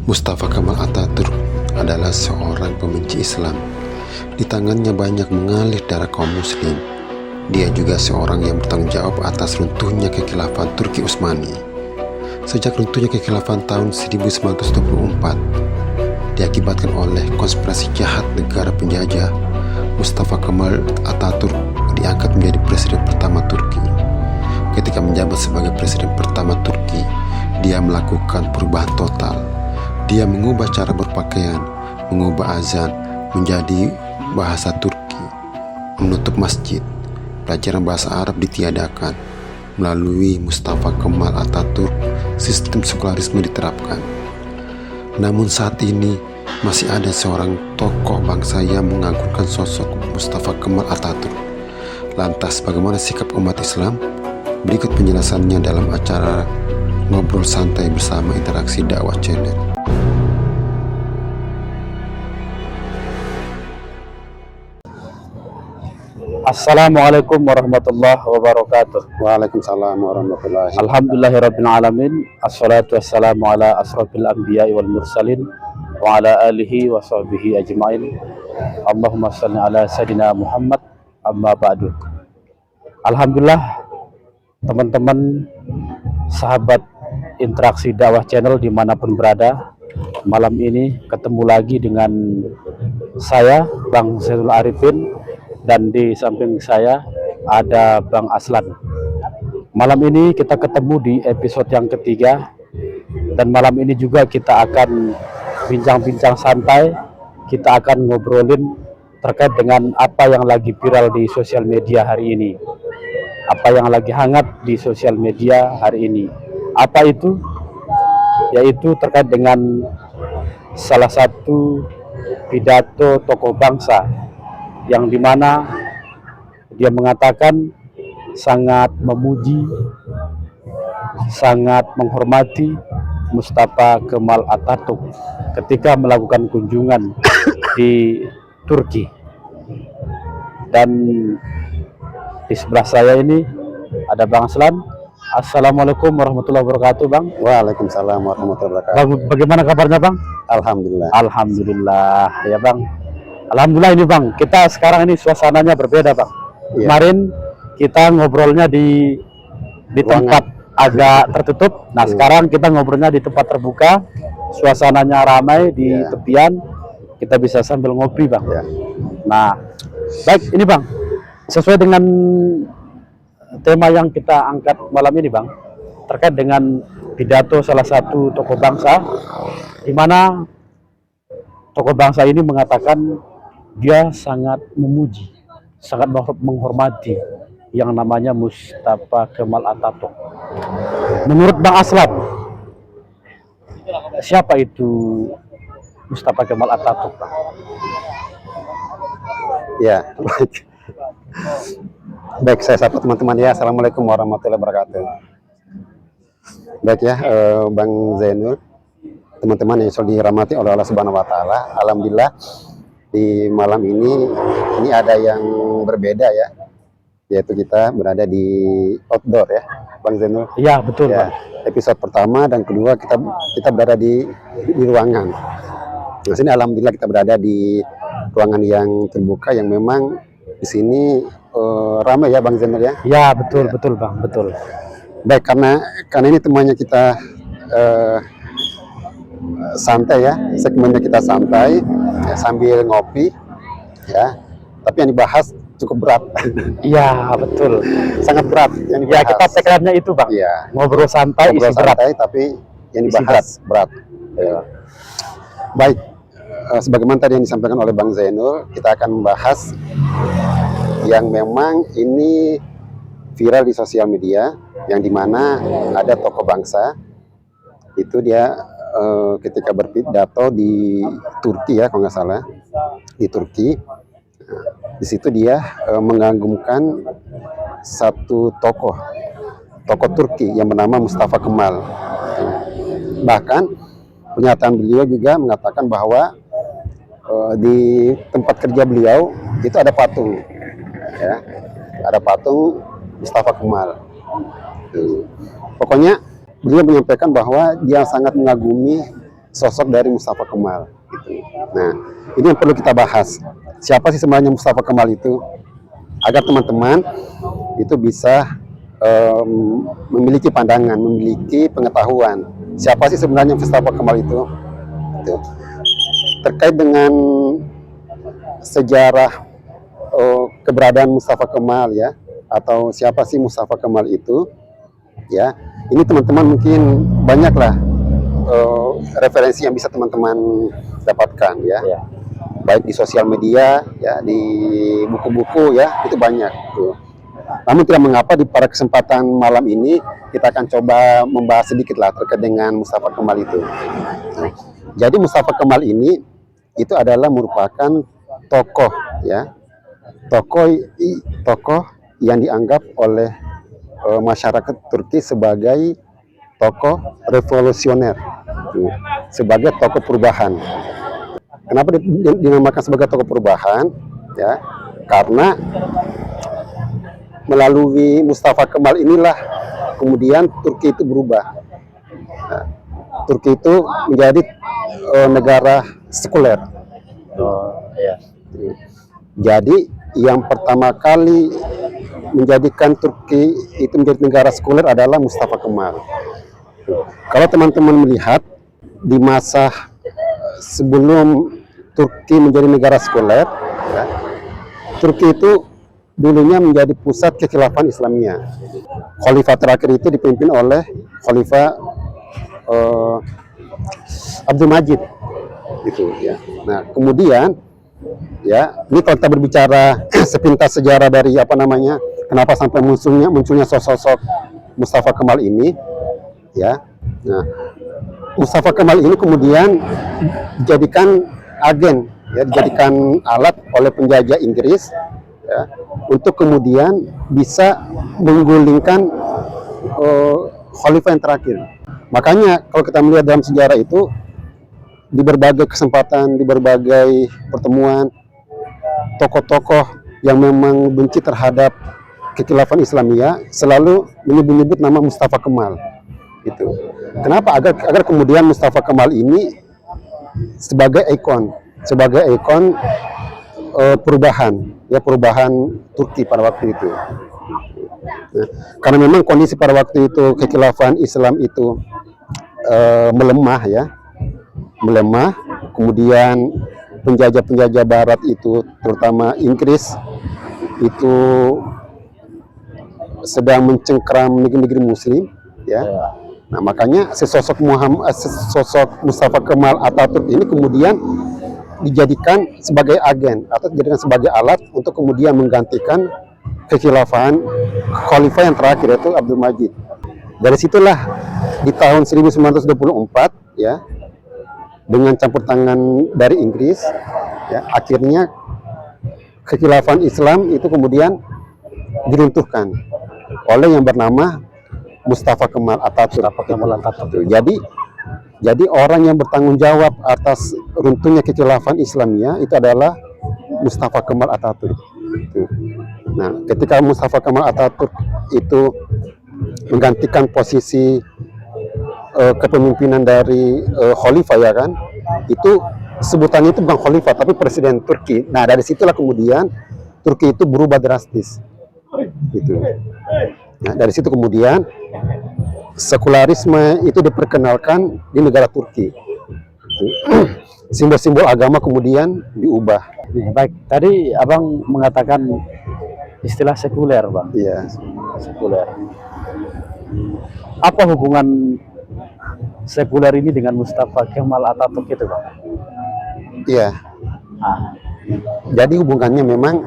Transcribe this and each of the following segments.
Mustafa Kemal Atatürk adalah seorang pembenci Islam. Di tangannya banyak mengalir darah kaum muslim. Dia juga seorang yang bertanggung jawab atas runtuhnya kekhilafan Turki Utsmani. Sejak runtuhnya kekhilafan tahun 1924, diakibatkan oleh konspirasi jahat negara penjajah, Mustafa Kemal Atatürk diangkat menjadi presiden pertama Turki. Ketika menjabat sebagai presiden pertama Turki, dia melakukan perubahan total. Dia mengubah cara berpakaian, mengubah azan menjadi bahasa Turki, menutup masjid, pelajaran bahasa Arab ditiadakan. Melalui Mustafa Kemal Atatürk, sistem sekularisme diterapkan. Namun saat ini masih ada seorang tokoh bangsa yang mengagungkan sosok Mustafa Kemal Atatürk. Lantas bagaimana sikap umat Islam? Berikut penjelasannya dalam acara Ngobrol Santai bersama Interaksi Dakwah Channel. Assalamualaikum warahmatullahi wabarakatuh. Waalaikumsalam warahmatullahi wabarakatuh. Alhamdulillahirabbil alamin. Assalatu wassalamu ala asrofil anbiya'i wal mursalin wa ala alihi wa sahbihi ajmain. Allahumma shalli ala sayidina Muhammad. Amma ba'du. Alhamdulillah, teman-teman sahabat Interaksi Dakwah Channel dimanapun berada, malam ini ketemu lagi dengan saya, Bang Zainul Arifin, dan di samping saya ada Bang Aslan. Malam ini kita ketemu di episode yang ketiga, dan malam ini juga kita akan bincang-bincang santai. Kita akan ngobrolin terkait dengan apa yang lagi viral di sosial media hari ini, apa yang lagi hangat di sosial media hari ini. Apa itu? Yaitu terkait dengan salah satu pidato tokoh bangsa yang dimana dia mengatakan sangat memuji, sangat menghormati Mustafa Kemal Atatürk ketika melakukan kunjungan di Turki. Dan di sebelah saya ini ada Bang Aslan. Assalamualaikum warahmatullahi wabarakatuh, Bang. Waalaikumsalam warahmatullahi wabarakatuh. Bang, bagaimana kabarnya, Bang? Alhamdulillah. Alhamdulillah, ya Bang. Alhamdulillah ini Bang, kita sekarang ini suasananya berbeda Bang. Iya. Kemarin kita ngobrolnya di tempat agak tertutup. Nah sekarang kita ngobrolnya di tempat terbuka, suasananya ramai di tepian, kita bisa sambil ngopi Bang. Ya. Nah baik ini Bang, sesuai dengan tema yang kita angkat malam ini Bang, terkait dengan pidato salah satu tokoh bangsa, di mana tokoh bangsa ini mengatakan dia sangat memuji, sangat menghormati yang namanya Mustafa Kemal Atatürk. Menurut Bang Aslan, siapa itu Mustafa Kemal Atatürk, Bang? Ya, baik. Baik, saya sapa teman-teman ya. Assalamualaikum warahmatullahi wabarakatuh. Baik ya, Bang Zainul, teman-teman yang sudah dirahmati oleh Allah Subhanahu wa taala. Alhamdulillah di malam ini ada yang berbeda ya. Yaitu kita berada di outdoor ya, Bang Zainul. Iya, betul, ya, Bang. Episode pertama dan kedua kita berada di ruangan. Nah, sini alhamdulillah kita berada di ruangan yang terbuka yang memang di sini ramai ya Bang Zainul ya. Ya betul, betul Bang, betul. Baik, karena ini temannya kita santai ya, segmennya kita santai ya, sambil ngopi ya. Tapi yang dibahas cukup berat. Iya betul, sangat berat. Yang dibahas. Ya kita tagline-nya itu Bang. Iya. Ngobrol santai, Ngobrol isi berat. santai, tapi yang dibahas berat. Ya. Baik, sebagaimana tadi yang disampaikan oleh Bang Zainul, kita akan membahas yang memang ini viral di sosial media, yang dimana ada tokoh bangsa itu dia ketika berpidato di Turki ya, kalau nggak salah di Turki, di situ dia mengagumkan satu tokoh Turki yang bernama Mustafa Kemal. Bahkan pernyataan beliau juga mengatakan bahwa di tempat kerja beliau itu ada patung ya, ada patung Mustafa Kemal. Pokoknya beliau menyampaikan bahwa dia sangat mengagumi sosok dari Mustafa Kemal. Gitu. Nah, ini yang perlu kita bahas. Siapa sih sebenarnya Mustafa Kemal itu? Agar teman-teman itu bisa memiliki pandangan, memiliki pengetahuan. Siapa sih sebenarnya Mustafa Kemal itu? Gitu. Terkait dengan sejarah keberadaan Mustafa Kemal ya, atau siapa sih Mustafa Kemal itu? Ya, ini teman-teman mungkin banyaklah referensi yang bisa teman-teman dapatkan ya. Baik di sosial media ya, di buku-buku ya, itu banyak tuh. Namun tidak mengapa di pada kesempatan malam ini kita akan coba membahas sedikit lah terkait dengan Mustafa Kemal itu. Jadi Mustafa Kemal ini itu adalah merupakan tokoh ya, tokoh yang dianggap oleh masyarakat Turki sebagai tokoh revolusioner, sebagai tokoh perubahan. Kenapa dinamakan sebagai tokoh perubahan? Ya, karena melalui Mustafa Kemal inilah kemudian Turki itu berubah. Nah, Turki itu menjadi negara sekuler. Jadi yang pertama kali menjadikan Turki itu menjadi negara sekuler adalah Mustafa Kemal. Kalau teman-teman melihat di masa sebelum Turki menjadi negara sekuler, ya, Turki itu dulunya menjadi pusat kekhilafan Islamiyah. Khalifah terakhir itu dipimpin oleh Khalifah Abdul Majid, gitu ya. Nah kemudian, ya ini kalau kita berbicara sepintas sejarah dari kenapa sampai munculnya sosok Mustafa Kemal ini, ya. Nah, Mustafa Kemal ini kemudian dijadikan agen, ya, dijadikan alat oleh penjajah Inggris, ya, untuk kemudian bisa menggulingkan khalifah yang terakhir. Makanya kalau kita melihat dalam sejarah itu, di berbagai kesempatan, di berbagai pertemuan, tokoh-tokoh yang memang benci terhadap kekhilafan Islamiyah selalu menyebut nama Mustafa Kemal. Gitu. Kenapa? Agar kemudian Mustafa Kemal ini sebagai ikon perubahan, ya, perubahan Turki pada waktu itu. Nah, karena memang kondisi pada waktu itu kekhilafan Islam itu melemah, kemudian penjajah Barat itu, terutama Inggris, itu sedang mencengkeram negeri-negeri Muslim, ya. Nah, makanya sosok Mustafa Kemal Atatürk ini kemudian dijadikan sebagai agen atau dijadikan sebagai alat untuk kemudian menggantikan kekhilafahan khalifah yang terakhir, yaitu Abdul Majid. Dari situlah di tahun 1924, ya, dengan campur tangan dari Inggris, ya, akhirnya kekhilafan Islam itu kemudian diruntuhkan oleh yang bernama Mustafa Kemal Atatürk. Jadi orang yang bertanggung jawab atas runtuhnya kekhilafan Islamiyah itu adalah Mustafa Kemal Atatürk. Nah, ketika Mustafa Kemal Atatürk itu menggantikan posisi kepemimpinan dari khalifah, ya kan, itu sebutannya itu bukan khalifah tapi presiden Turki. Nah, dari situlah kemudian Turki itu berubah drastis, gitu. Nah, dari situ kemudian sekularisme itu diperkenalkan di negara Turki. Simbol-simbol agama kemudian diubah. Baik, tadi Abang mengatakan istilah sekuler, Bang. Iya. Sekuler. Apa hubungan sekuler ini dengan Mustafa Kemal Atatürk itu, Bang? Iya. Jadi hubungannya memang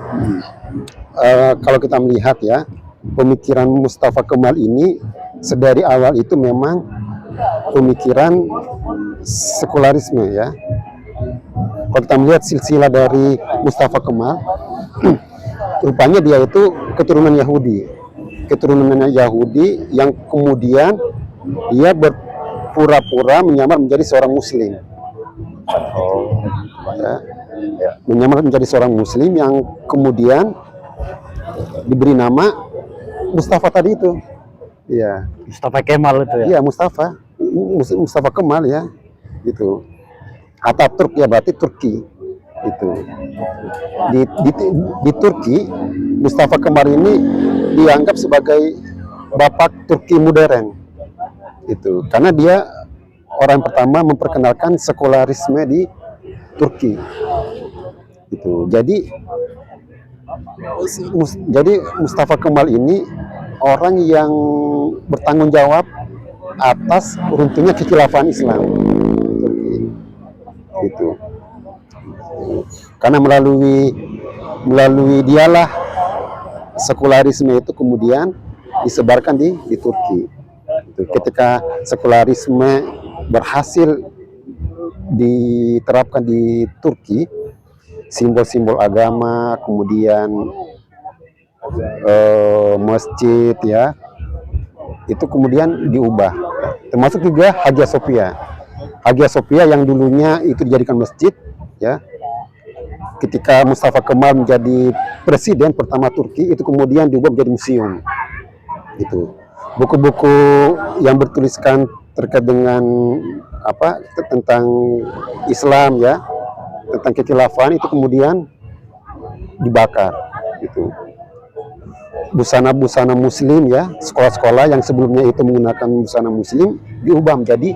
kalau kita melihat, ya, pemikiran Mustafa Kemal ini sedari awal itu memang pemikiran sekularisme, ya. Kalau kita melihat silsilah dari Mustafa Kemal, rupanya dia itu keturunan Yahudi yang kemudian dia berpura-pura menyamar menjadi seorang Muslim. Menyamar menjadi seorang Muslim yang kemudian diberi nama Mustafa tadi itu. Iya. Mustafa Kemal itu, ya? Iya, Mustafa Kemal, ya. gitu. Ataturk ya berarti Turki itu. Di Turki, Mustafa Kemal ini dianggap sebagai bapak Turki modern itu, karena dia orang pertama memperkenalkan sekularisme di Turki itu. Jadi Mustafa Kemal ini orang yang bertanggung jawab atas runtuhnya kekhilafan Islam Turki itu, karena melalui dialah sekularisme itu kemudian disebarkan di Turki. Ketika sekularisme berhasil diterapkan di Turki, simbol-simbol agama, kemudian masjid ya, itu kemudian diubah. Termasuk juga Hagia Sophia. Hagia Sophia yang dulunya itu dijadikan masjid ya. Ketika Mustafa Kemal menjadi presiden pertama Turki, itu kemudian diubah menjadi museum. Itu buku-buku yang bertuliskan terkait dengan tentang Islam ya, tentang kekhilafan itu kemudian dibakar. Itu busana-busana Muslim ya, sekolah-sekolah yang sebelumnya itu menggunakan busana Muslim diubah menjadi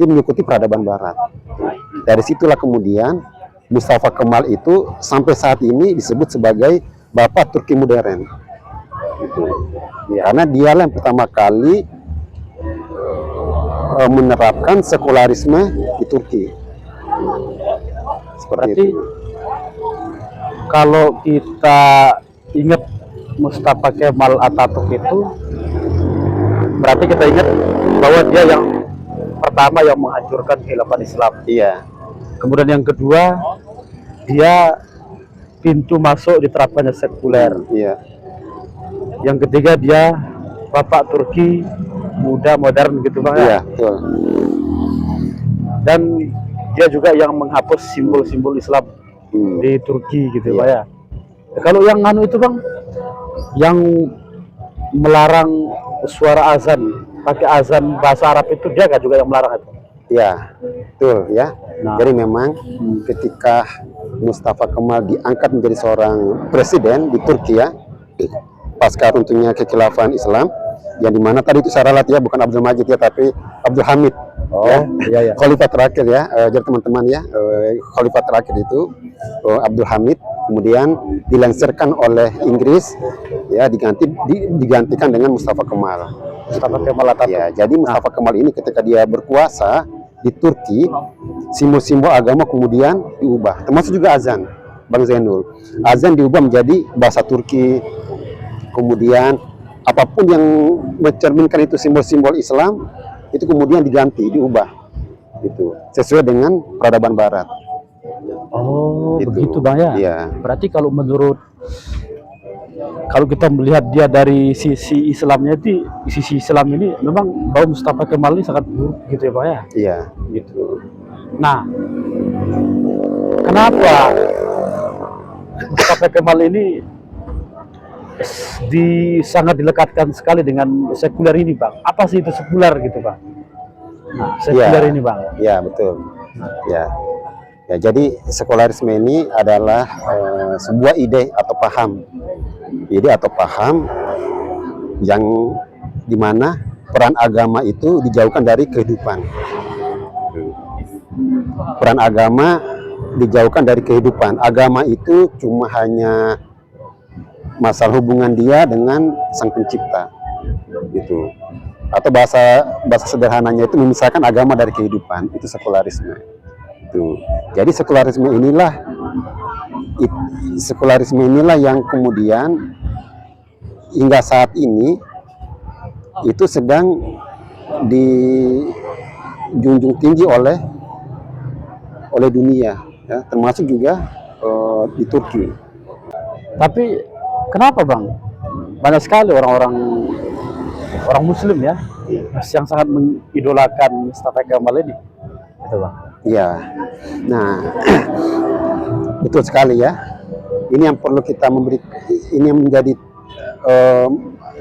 mengikuti peradaban Barat. Dari situlah kemudian Mustafa Kemal itu sampai saat ini disebut sebagai bapak Turki modern. Gitu. Ya, karena dialah yang pertama kali menerapkan sekularisme di Turki. Seperti itu. Kalau kita ingat Mustafa Kemal Atatürk itu, berarti kita ingat bahwa dia yang pertama yang menghancurkan khilafah Islam. Iya. Kemudian yang kedua, dia pintu masuk diterapkannya sekuler. Iya. Yang ketiga, dia bapak Turki muda modern gitu Bang. Iya, betul. Dan dia juga yang menghapus simbol-simbol Islam di Turki gitu Pak ya. Kalau yang itu Bang, yang melarang suara azan, pakai azan bahasa Arab itu, dia nggak juga yang melarang itu? Ya, betul ya. Nah, jadi memang ketika Mustafa Kemal diangkat menjadi seorang presiden di Turki ya, pasca runtuhnya kekhilafan Islam, yang dimana tadi itu saya ralat ya, bukan Abdul Majid ya, tapi Abdul Hamid. Oh ya, iya. Khalifah terakhir ya, jadi teman-teman ya, Khalifah terakhir itu Abdul Hamid, kemudian dilansirkan oleh Inggris ya, digantikan dengan Mustafa Kemal. Mustafa Kemal Atatürk. Ya, jadi Mustafa Kemal ini ketika dia berkuasa di Turki, simbol-simbol agama kemudian diubah, termasuk juga azan, Bang Zainul. Azan diubah menjadi bahasa Turki, kemudian apapun yang mencerminkan itu simbol-simbol Islam, itu kemudian diganti, diubah, gitu, sesuai dengan peradaban Barat. Oh, gitu. Begitu Bang ya? Iya. Berarti kalau kita melihat dia dari sisi Islamnya, itu sisi Islam ini memang bahwa Mustafa Kemal ini sangat buruk gitu ya Pak ya? Iya. Gitu. Nah, kenapa Mustafa Kemal ini sangat dilekatkan sekali dengan sekuler ini Bang? Apa sih itu sekuler gitu Bang? Nah, sekuler ini Bang? Ya, betul. Ya. Ya, jadi sekularisme ini adalah sebuah ide atau paham yang dimana peran agama itu dijauhkan dari kehidupan. Peran agama dijauhkan dari kehidupan. Agama itu cuma hanya masalah hubungan dia dengan Sang Pencipta, gitu. Atau bahasa sederhananya itu memisahkan agama dari kehidupan, itu sekularisme. Itu. Jadi sekularisme inilah yang kemudian hingga saat ini itu sedang dijunjung tinggi oleh dunia, ya, termasuk juga di Turki. Tapi kenapa Bang? Banyak sekali orang Muslim ya, yang sangat mengidolakan Mustafa Kemal ini, gitu Bang. Iya. Nah, betul sekali ya. Ini yang perlu kita ini yang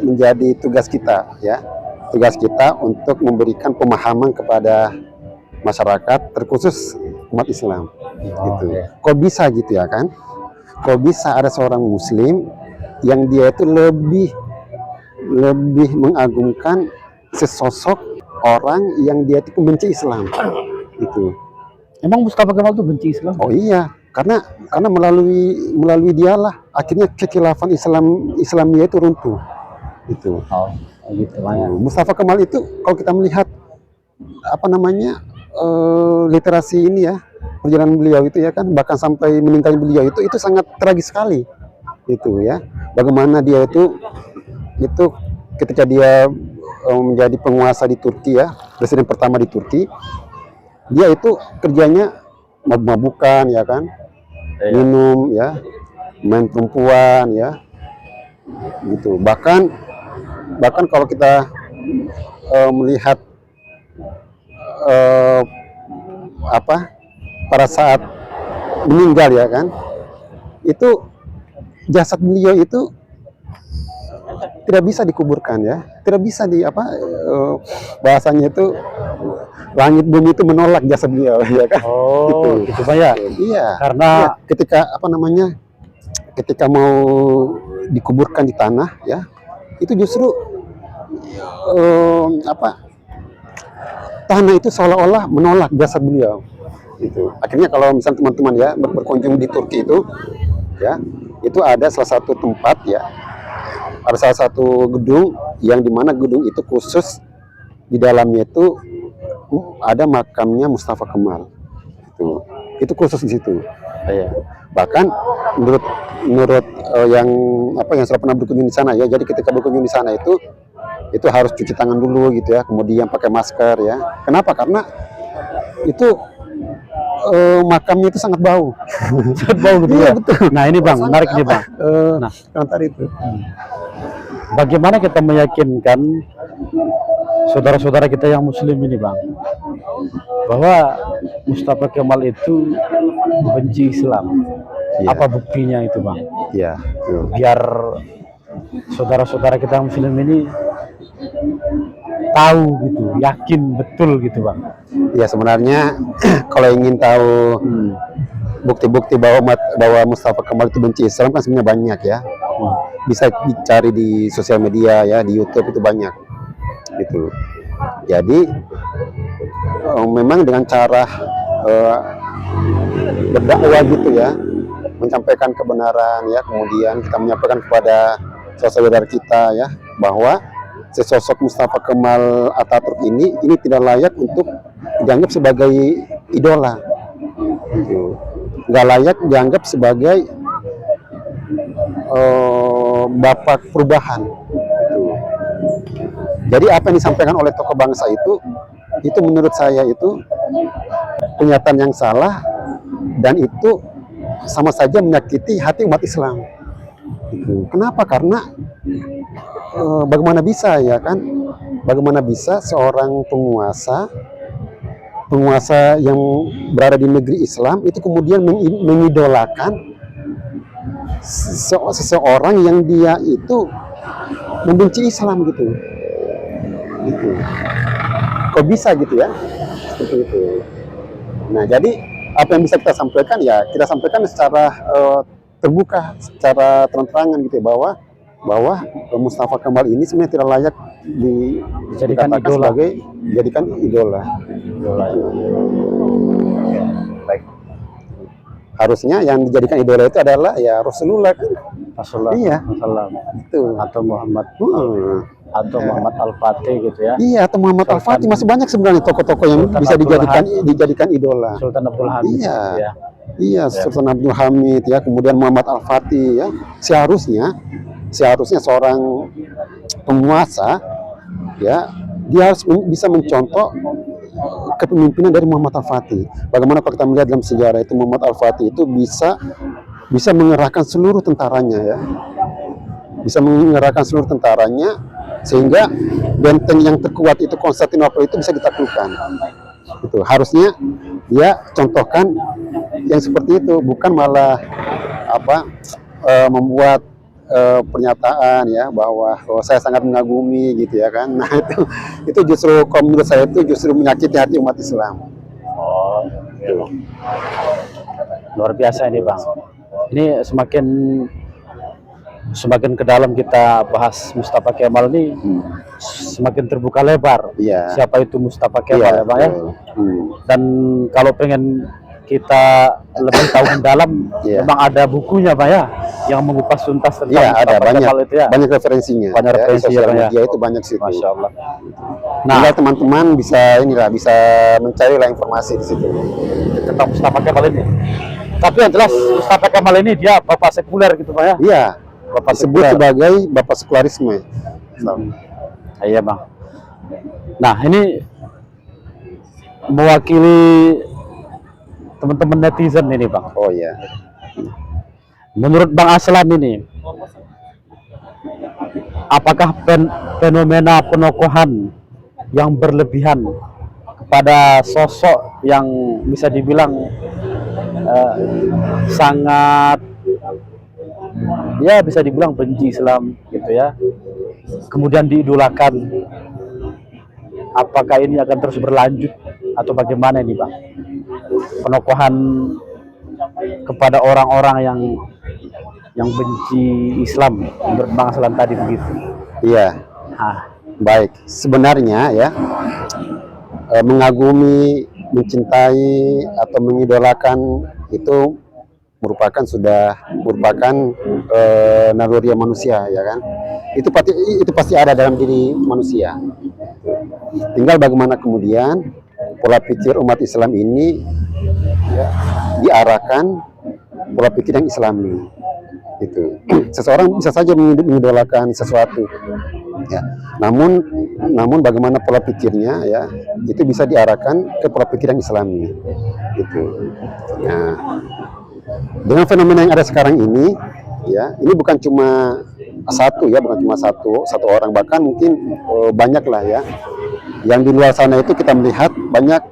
menjadi tugas kita ya. Tugas kita untuk memberikan pemahaman kepada masyarakat, terkhusus umat Islam. Gitu. iya. Kok bisa gitu ya kan? Kok bisa ada seorang Muslim yang dia itu lebih mengagungkan sesosok orang yang dia itu pembenci Islam, gitu. Emang Mustafa Kemal tuh benci Islam? Oh iya, karena melalui dialah akhirnya kekhilafan Islamia itu runtuh. Itu. Oh, gitu lah ya. Mustafa Kemal itu kalau kita melihat apa namanya literasi ini ya, perjalanan beliau itu ya kan, bahkan sampai meninggalnya beliau itu sangat tragis sekali. Itu ya. Bagaimana dia itu ketika dia menjadi penguasa di Turki ya, presiden pertama di Turki, dia itu kerjanya mabuk-mabukan ya kan, minum ya, main perempuan ya, gitu. Bahkan kalau kita melihat pada saat meninggal ya kan, itu jasad beliau itu tidak bisa dikuburkan ya, tidak bisa bahasanya itu langit bumi itu menolak jasad beliau ya kan. Oh, gitu Pak ya. Iya. Karena ya, ketika mau dikuburkan di tanah ya, itu justru tanah itu seolah-olah menolak jasad beliau. Itu. Akhirnya kalau misalnya teman-teman ya berkunjung di Turki itu ya, itu ada salah satu tempat ya, ada salah satu gedung yang dimana gedung itu khusus di dalamnya itu ada makamnya Mustafa Kemal. Itu khusus di situ. Ya. Bahkan menurut yang sudah pernah berkunjung di sana ya, jadi ketika berkunjung di sana itu harus cuci tangan dulu gitu ya, kemudian pakai masker ya. Kenapa? Karena itu makamnya itu sangat bau. sangat bau gitu Iya, ya. betul. Nah ini Bang, menarik nih Bang. Nah, tadi itu. Bagaimana kita meyakinkan saudara-saudara kita yang Muslim ini Bang, bahwa Mustafa Kemal itu benci Islam? Iya. Apa buktinya itu Bang? Iya. Biar saudara-saudara kita yang Muslim ini tahu gitu, yakin betul gitu Bang. Ya sebenarnya kalau ingin tahu bukti-bukti bahwa Mustafa Kemal itu benci Islam kan sebenarnya banyak ya. Bisa dicari di sosial media ya, di YouTube itu banyak gitu. Jadi memang dengan cara berdakwah gitu ya, menyampaikan kebenaran ya, kemudian kita menyampaikan kepada saudara kita ya, bahwa sesosok Mustafa Kemal Atatürk ini tidak layak untuk dianggap sebagai idola, nggak layak dianggap sebagai bapak perubahan. Jadi apa yang disampaikan oleh tokoh bangsa itu menurut saya itu pernyataan yang salah, dan itu sama saja menyakiti hati umat Islam. Kenapa? Karena bagaimana bisa ya kan? Bagaimana bisa seorang penguasa yang berada di negeri Islam itu kemudian mengidolakan seseorang yang dia itu membenci Islam gitu. Kok bisa gitu ya? Seperti itu. Nah, jadi apa yang bisa kita sampaikan ya, kita sampaikan secara terbuka, secara terang-terangan gitu ya, bahwa Mustafa Kemal ini sebenarnya tidak layak dijadikan idola. Baik. Harusnya yang dijadikan idola itu adalah ya Rasulullah kan. Rasulullah. Iya. Itu. Atau Muhammad. Atau Muhammad Al-Fatih gitu ya. Iya, atau Muhammad Al-Fatih. Masih banyak sebenarnya tokoh-tokoh yang Sultan bisa dijadikan idola. Sultan Abdul Hamid. Iya. Ya. Iya, Sultan Abdul Hamid ya, kemudian Muhammad Al-Fatih ya. Seharusnya seorang penguasa ya, dia harus bisa mencontoh kepemimpinan dari Muhammad Al-Fatih. Bagaimana kalau kita melihat dalam sejarah itu, Muhammad Al-Fatih itu bisa mengerahkan seluruh tentaranya ya. Bisa mengerahkan seluruh tentaranya sehingga benteng yang terkuat itu Konstantinopel itu bisa ditaklukkan. Itu harusnya dia contohkan yang seperti itu, bukan malah membuat pernyataan ya bahwa saya sangat mengagumi gitu ya kan. Nah itu justru kalau menurut saya itu justru menyakiti hati umat Islam Gitu. Luar biasa ini Bang. Ini semakin ke dalam kita bahas Mustafa Kemal ini, semakin terbuka lebar. Iya. Siapa itu Mustafa Kemal ya Bang ya? betul. Dan kalau pengen kita lebih tahu mendalam, Iya. memang ada bukunya Bang ya, yang mengupas tuntas tentang Iya, ada Mustafa banyak, Kemal itu ya. banyak referensinya. Banyak ya, di referensi sosial ya, Pak, ya. media itu banyak situ. Masya Allah. Nah, Nah, teman-teman bisa bisa mencari lah informasi di situ. tentang Mustafa Kemal ini. Tapi yang jelas Mustafa Kemal ini dia bapak sekuler gitu Pak ya. Iya, Bapak disebut sekuler. sebagai bapak sekularisme. Iya Bang. Nah ini mewakili teman-teman netizen ini Bang. Oh iya. Menurut Bang Aslan ini, apakah fenomena penokohan yang berlebihan kepada sosok yang bisa dibilang sangat, ya bisa dibilang benci Islam gitu ya, kemudian diidolakan, apakah ini akan terus berlanjut atau bagaimana ini Bang, penokohan kepada orang-orang yang benci Islam menurut Bang Aslan tadi begitu? Iya, Nah, baik. Sebenarnya ya, mengagumi, mencintai atau mengidolakan itu merupakan naluri manusia ya kan. Itu pasti ada dalam diri manusia. Tinggal bagaimana kemudian pola pikir umat Islam ini ya, diarahkan pola pikir yang Islami. Itu seseorang bisa saja mengidolakan sesuatu ya, namun bagaimana pola pikirnya ya, itu bisa diarahkan ke pola pikir yang Islami gitu. Nah, dengan fenomena yang ada sekarang ini ya, ini bukan cuma satu orang, bahkan mungkin banyak lah ya, yang di luar sana itu kita melihat banyak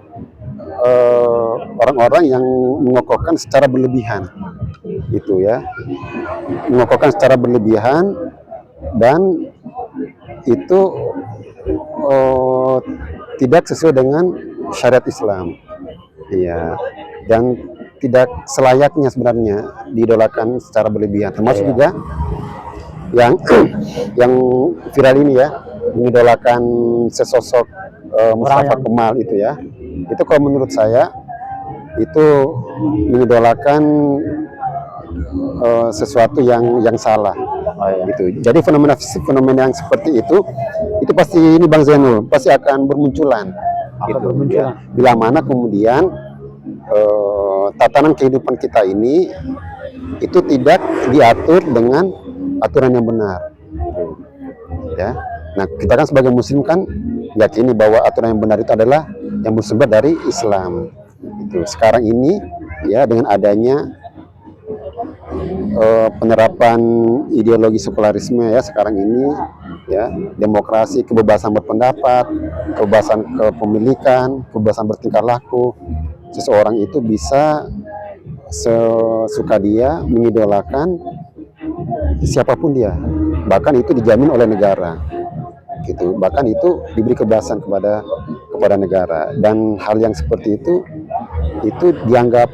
orang-orang yang mengokohkan secara berlebihan itu ya, mengokohkan secara berlebihan, dan itu tidak sesuai dengan syariat Islam ya, dan tidak selayaknya sebenarnya diidolakan secara berlebihan, termasuk juga yang yang viral ini ya, mengidolakan sesosok Mustafa Kemal itu ya. Itu kalau menurut saya itu mengidolakan sesuatu yang salah. Gitu. Jadi fenomena yang seperti itu pasti ini Bang Zainul pasti akan bermunculan. Gitu. Ya. Bila mana kemudian tatanan kehidupan kita ini itu tidak diatur dengan aturan yang benar. Gitu. Ya. Nah, kita kan sebagai Muslim kan yakini bahwa aturan yang benar itu adalah yang bersumber dari Islam. Itu sekarang ini ya, dengan adanya penerapan ideologi sekularisme ya sekarang ini ya, demokrasi, kebebasan berpendapat, kebebasan kepemilikan, kebebasan bertingkah laku, seseorang itu bisa sesuka dia mengidolakan siapapun dia, bahkan itu dijamin oleh negara gitu, bahkan itu diberi kebebasan kepada negara, dan hal yang seperti itu dianggap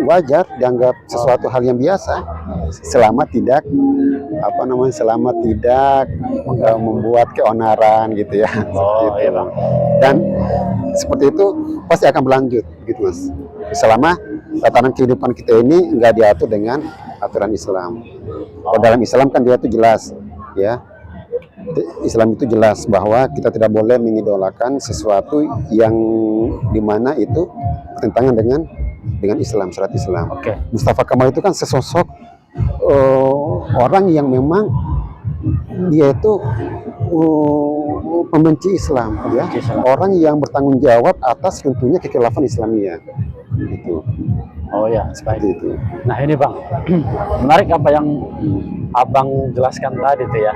wajar, dianggap sesuatu hal yang biasa selama tidak membuat keonaran gitu ya. Gitu. Iya Bang. Dan seperti itu pasti akan berlanjut gitu Mas, selama tatanan kehidupan kita ini nggak diatur dengan aturan Islam. Kalau dalam Islam kan dia itu jelas ya, Islam itu jelas bahwa kita tidak boleh mengidolakan sesuatu yang dimana itu bertentangan dengan Islam, syariat Islam. Oke. Mustafa Kemal itu kan sesosok orang yang memang dia itu pembenci Islam, ya, orang yang bertanggung jawab atas runtuhnya kekhilafan Islamiyah. Gitu. Oh ya, Seperti itu. Nah ini Bang, menarik apa yang Abang jelaskan tadi tuh ya.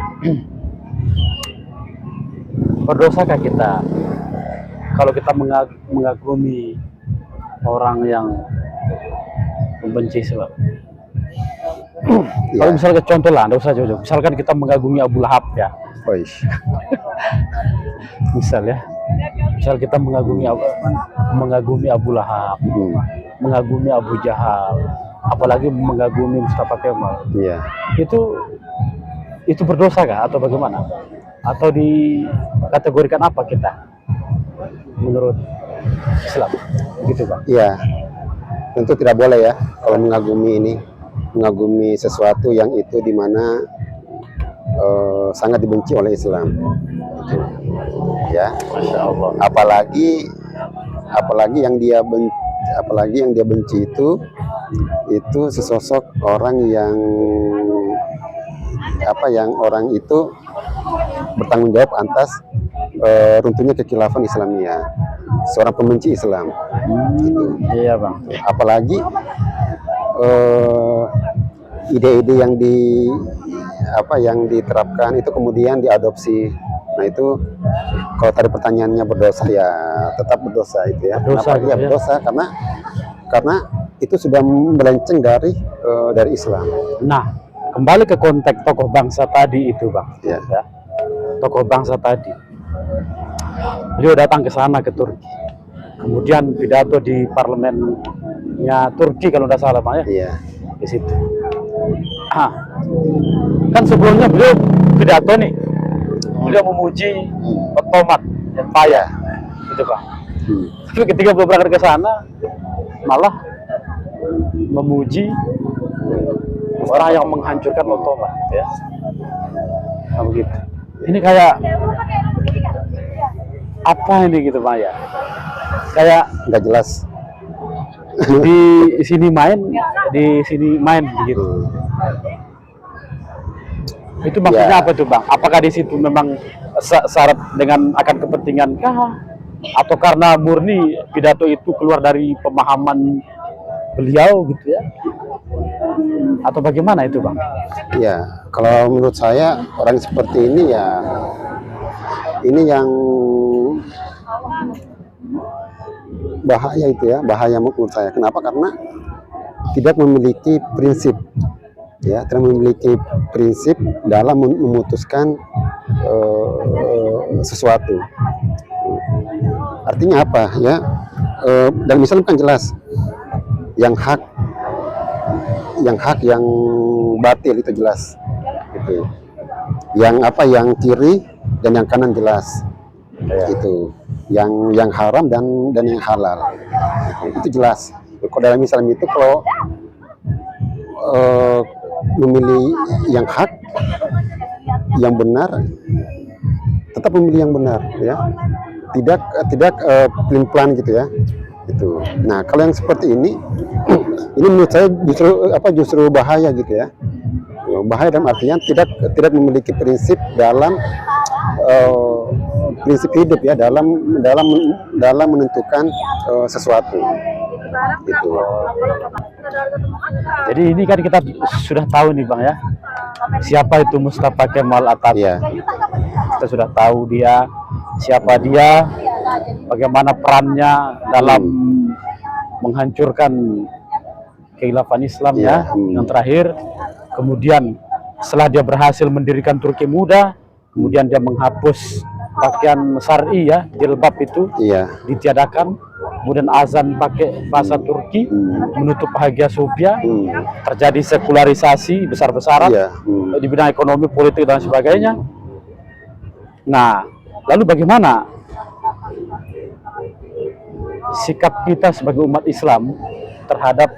Berdosakah kita kalau kita mengagumi orang yang membenci Islam? Kalau misalnya contoh lah, nggak usah jauh-jauh. Misalkan kita mengagumi Abu Lahab ya. Oish. Misal ya. Misal kita mengagumi Abu Lahab, mengagumi Abu Jahal, apalagi mengagumi Mustafa Kemal. Iya. Itu berdosa kah atau bagaimana? Atau dikategorikan apa kita menurut Islam? Begitu Bang. Iya. Tentu tidak boleh ya kalau mengagumi sesuatu yang itu dimana sangat dibenci oleh Islam. Gitu. Ya. Masya Allah. Apalagi yang dia benci itu sesosok orang yang orang itu bertanggung jawab atas runtuhnya kekhilafan Islamiyah, seorang pembenci Islam. Gitu. Iya Bang. Apalagi ide-ide yang diterapkan itu kemudian diadopsi. Nah itu kalau tadi pertanyaannya berdosa ya tetap berdosa itu ya. Berdosa, Kenapa? Ya berdosa karena itu sudah melenceng dari Islam. Nah, kembali ke konteks tokoh bangsa tadi itu Bang. Ya. Ya. Tokoh bangsa tadi. Beliau datang ke sana ke Turki. Kemudian pidato di parlemennya Turki kalau tidak salah Bang ya. Iya. Di situ. Kan sebelumnya beliau pidato nih. Beliau memuji Ottoman Empire. Gitu Bang. Tapi ketika beliau berangkat ke sana malah memuji orang yang menghancurkan Ottoman, ya. Nah, begitu. Ini kayak apa ini gitu Pak ya? Kayak Nggak jelas. di sini main begitu. Itu maksudnya Ya. apa tuh Bang? Apakah di situ memang syarat dengan akan kepentingan kah? Atau karena murni pidato itu keluar dari pemahaman beliau gitu ya? Atau bagaimana itu Bang? Ya, kalau menurut saya orang seperti ini ya ini yang bahaya itu ya, bahaya menurut saya. Kenapa? Karena tidak memiliki prinsip, ya, tidak memiliki prinsip dalam memutuskan sesuatu. Artinya apa ya? Dan misalnya kan jelas yang hak yang batil itu jelas gitu. Yang kiri dan yang kanan jelas itu, yang haram dan yang halal itu jelas. Kalau dalam Islam itu kalau memilih yang hak yang benar, tetap memilih yang benar ya, tidak pelin-pelan gitu ya itu. Nah kalau yang seperti ini menurut saya justru bahaya gitu ya. Bahaya dalam artian tidak memiliki prinsip dalam prinsip hidup ya, dalam menentukan sesuatu gitu. Jadi ini kan kita sudah tahu nih Bang ya, siapa itu Mustafa Kemal Atatürk. Ya. Kita sudah tahu dia, siapa dia, bagaimana perannya dalam menghancurkan kekhilafan Islam ya. Yang terakhir, kemudian setelah dia berhasil mendirikan Turki muda, kemudian dia menghapus pakaian syar'i ya, jilbab itu ditiadakan, kemudian azan pakai bahasa Turki, menutup Hagia Sophia, terjadi sekularisasi besar-besaran di bidang ekonomi, politik dan sebagainya. Nah, lalu bagaimana sikap kita sebagai umat Islam terhadap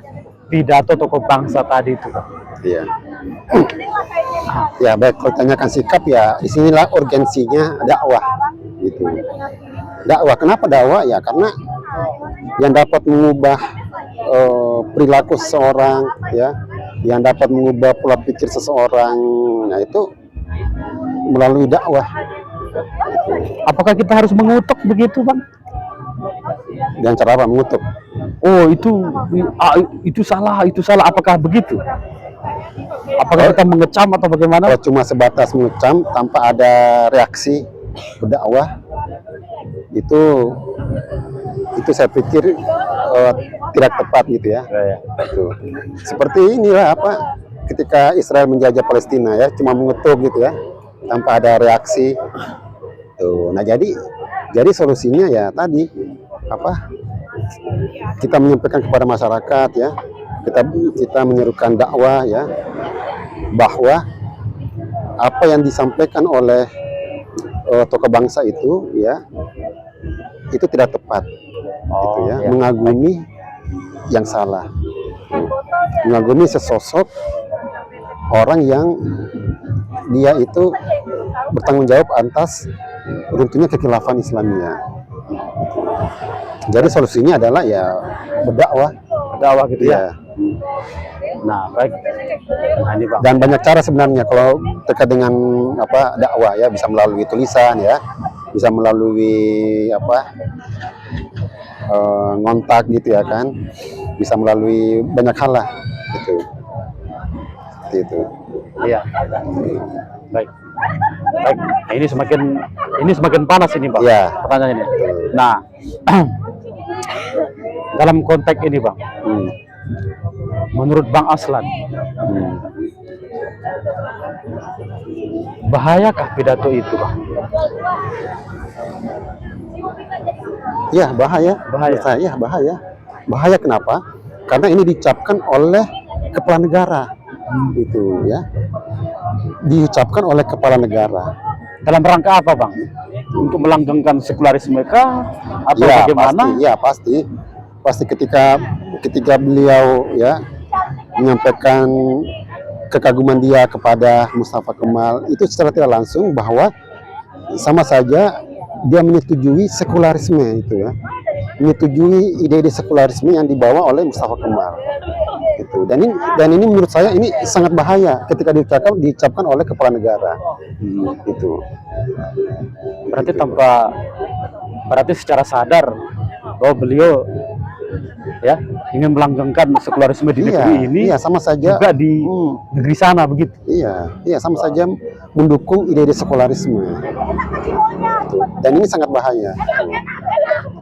pidato tokoh bangsa tadi itu? Iya. Ya baik, kalau tanyakan sikap ya disinilah urgensinya dakwah gitu. Dakwah, kenapa dakwah ya? Karena yang dapat mengubah perilaku seseorang ya, yang dapat mengubah pola pikir seseorang, nah itu melalui dakwah. Apakah kita harus mengutuk begitu Bang? Dan cara apa mengutuk? Oh itu salah, apakah begitu? Apakah kita mengecam atau bagaimana? Kalau cuma sebatas mengecam tanpa ada reaksi berdakwah, itu saya pikir tidak tepat gitu ya. Gitu. Seperti inilah ketika Israel menjajah Palestina ya, cuma mengetuk gitu ya, tanpa ada reaksi. Tuh. Nah jadi Jadi solusinya ya tadi apa? Kita menyampaikan kepada masyarakat ya, kita menyerukan dakwah ya, bahwa apa yang disampaikan oleh tokoh bangsa itu ya, itu tidak tepat, gitu ya, iya. mengagumi yang salah, mengagumi sesosok orang yang dia itu bertanggung jawab atas runtuhnya kekhilafan Islamiyah. Jadi solusinya adalah ya berdakwah gitu ya. ya. Nah, baik. Nah, ini Bang. Dan banyak cara sebenarnya kalau terkait dengan apa dakwah ya, bisa melalui tulisan ya, bisa melalui apa ngontak gitu ya kan, bisa melalui banyak hal lah gitu. Seperti itu. Iya. Baik. Baik. Nah, ini semakin panas ini, Bang. Iya. Pertanyaan ini. Nah, dalam konteks ini, Bang. Menurut Bang Aslan, bahayakah pidato itu, Bang? Ya bahaya. Bahaya. Menurut saya bahaya. Bahaya kenapa? Karena ini diucapkan oleh kepala negara, gitu ya. Diucapkan oleh kepala negara. Dalam rangka apa, Bang? Untuk melanggengkan sekularisme kah? Atau Ya bagaimana? pasti. Pasti ketika beliau ya menyampaikan kekaguman dia kepada Mustafa Kemal, itu secara tidak langsung bahwa sama saja dia menyetujui sekularisme itu ya, menyetujui ide-ide sekularisme yang dibawa oleh Mustafa Kemal itu. Dan ini menurut saya ini sangat bahaya ketika diucapkan oleh kepala negara itu. Berarti secara sadar bahwa beliau ya ingin melanggengkan sekularisme di negeri ini, sama saja juga di negeri sana begitu. Iya sama saja mendukung ide-ide sekularisme gitu. Dan ini sangat bahaya.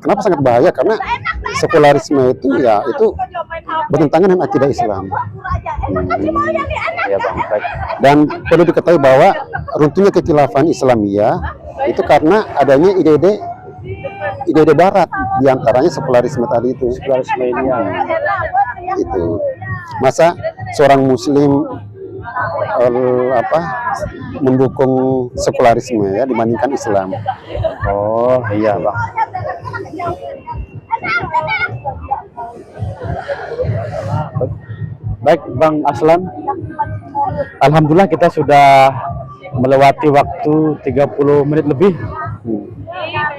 Kenapa sangat bahaya? Karena sekularisme itu ya itu bertentangan dengan akidah Islam. Ya, Bang. Baik. Dan perlu diketahui bahwa runtuhnya kekhilafan Islamiyah itu karena adanya ide-ide Barat, diantaranya sekularisme tadi itu. Sekularisme ini yang Itu masa seorang Muslim mendukung sekularisme ya dibandingkan Islam. oh iya, Bang. Baik, Bang Aslan. Alhamdulillah kita sudah melewati waktu 30 menit lebih.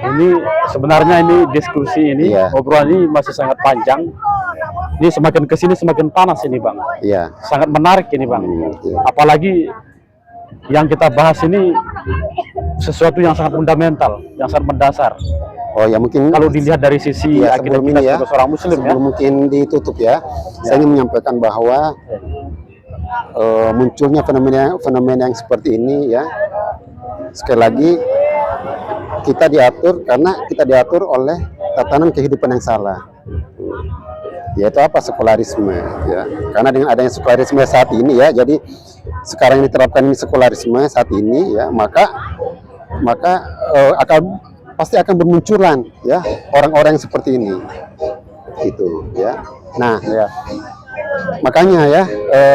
Ini sebenarnya ini diskusi ini, Iya. obrolan ini masih sangat panjang. Ini semakin kesini semakin panas ini, Bang. Iya. Sangat menarik ini, Bang. Iya. Apalagi yang kita bahas ini sesuatu yang sangat fundamental, yang sangat mendasar. Oh ya mungkin Kalau dilihat dari sisi ya, akidah sebelum kita ini ya, sebagai seorang Muslim ya. sebelum mungkin ditutup ya, saya ingin menyampaikan bahwa munculnya fenomena yang seperti ini ya, sekali lagi kita diatur oleh tatanan kehidupan yang salah, yaitu apa, sekularisme ya. Karena dengan adanya sekularisme saat ini ya, jadi sekarang yang diterapkan ini sekularisme saat ini ya, maka pasti akan bermunculan ya orang-orang yang seperti ini itu ya. Nah ya, makanya ya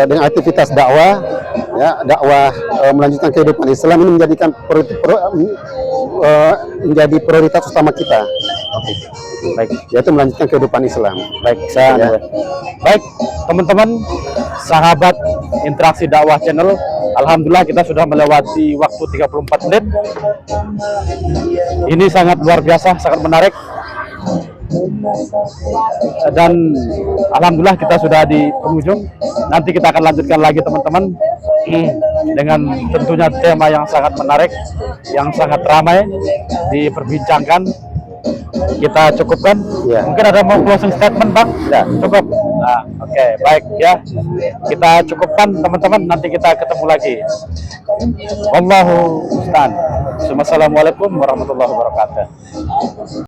dengan aktivitas dakwah melanjutkan kehidupan Islam ini menjadi prioritas utama kita. Oke. Baik, Yaitu melanjutkan kehidupan Islam. baik saya. Baik, teman-teman, sahabat Interaksi Dakwah Channel, alhamdulillah kita sudah melewati waktu 34 menit. Ini sangat luar biasa, sangat menarik. Dan alhamdulillah kita sudah di penghujung. Nanti kita akan lanjutkan lagi, teman-teman, dengan tentunya tema yang sangat menarik, yang sangat ramai diperbincangkan. Kita cukupkan. Ya. Mungkin ada mau closing statement, Bang? Ya, cukup. Nah, oke, baik ya. Kita cukupkan, teman-teman. Nanti kita ketemu lagi. Wallahu musta'an. Wassalamualaikum warahmatullahi wabarakatuh.